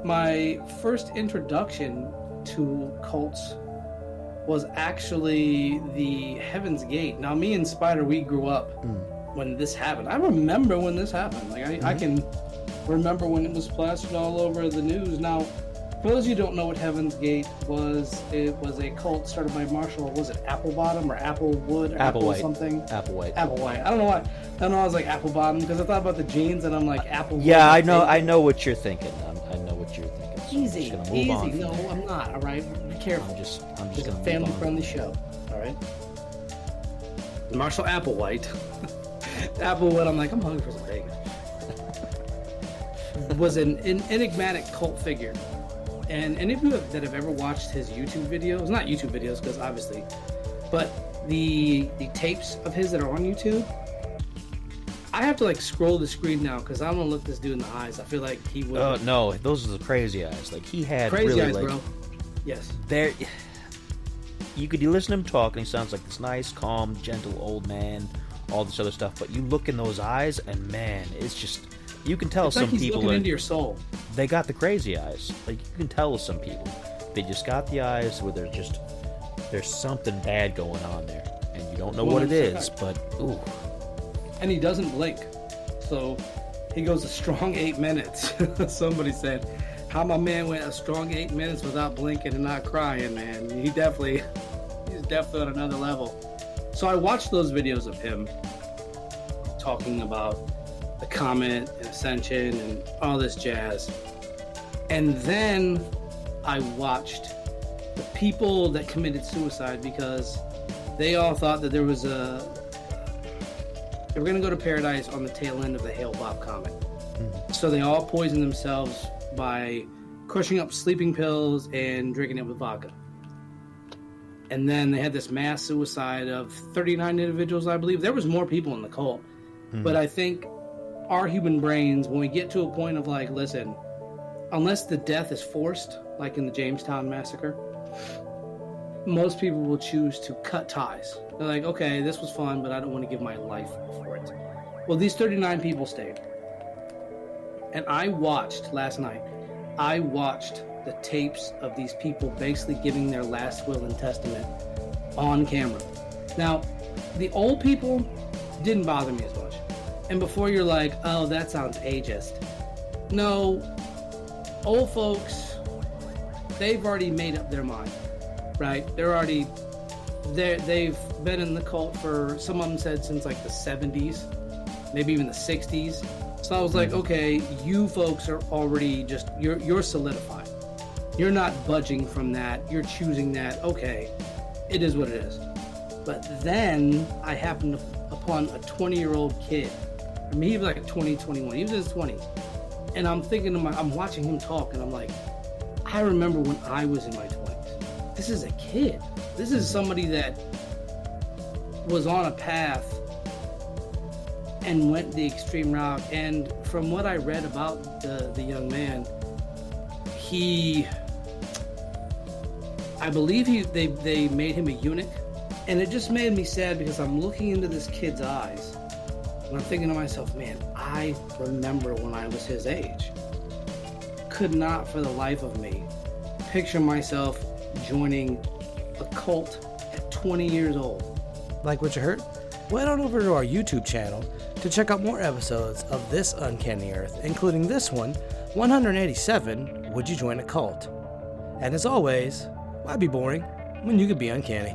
My first introduction to cults was actually the Heaven's Gate. Now, me and Spider, we grew up when this happened. I remember when this happened. Like, I can remember when it was plastered all over the news. Now, for those of you who don't know what Heaven's Gate was, it was a cult started by Marshall. Was it Applebottom or Applewood or Applewhite. something? Applewhite. Applewhite. I don't know why. I know I was like Applebottom because I thought about the jeans and I'm like Applewood. Yeah, I know what you're thinking. I know what you're thinking. So Easy, I'm just gonna move on from No, there. I'm not. All right, be careful. I'm just It's a gonna family-friendly show. All right. Marshall Applewhite. Applewood. I'm like, I'm hungry for some bacon. Was an enigmatic cult figure, and any of you that have ever watched his YouTube videos, not YouTube videos because obviously, but the tapes of his that are on YouTube, I have to like scroll the screen now because I don't want to look this dude in the eyes. I feel like he would. Oh no, those are the crazy eyes. Like he had crazy really eyes, like bro. Yes. there. You listen to him talk, and he sounds like this nice, calm, gentle old man. All this other stuff, but you look in those eyes, and man, it's just you can tell It's some like he's people looking into your soul. They got the crazy eyes. Like you can tell with some people, they just got the eyes where there's something bad going on there, and you don't know what it is. But ooh, and he doesn't blink, so he goes a strong 8 minutes. Somebody said, "How my man went a strong 8 minutes without blinking and not crying, man. He's definitely on another level." So I watched those videos of him talking about the comet and ascension and all this jazz. And then I watched the people that committed suicide because they all thought that they were going to go to paradise on the tail end of the Hale-Bopp comet. So they all poisoned themselves by crushing up sleeping pills and drinking it with vodka. And then they had this mass suicide of 39 individuals, I believe. There was more people in the cult. But I think our human brains, when we get to a point of like, listen, unless the death is forced, like in the Jamestown massacre, most people will choose to cut ties. They're like, okay, this was fun, but I don't want to give my life for it. Well, these 39 people stayed. And I watched last night, the tapes of these people basically giving their last will and testament on camera. Now, the old people didn't bother me as much. And before you're like, oh, that sounds ageist. No, old folks, they've already made up their mind, right? They've been in the cult for, some of them said since like the 70s, maybe even the 60s. So I was like, okay, you folks are already just, you're solidified. You're not budging from that. You're choosing that. Okay, it is what it is. But then I happened upon a 20-year-old kid. I mean, he was like 20, 21. He was in his 20s. And I'm thinking I'm watching him talk, and I'm like, I remember when I was in my 20s. This is a kid. This is somebody that was on a path and went the extreme route. And from what I read about the young man, I believe they made him a eunuch, and it just made me sad because I'm looking into this kid's eyes and I'm thinking to myself, man, I remember when I was his age. Could not for the life of me picture myself joining a cult at 20 years old. Like what you heard? Well, head on over to our YouTube channel to check out more episodes of This Uncanny Earth, including this one, 187, Would You Join a Cult? And as always, why be boring when you could be uncanny?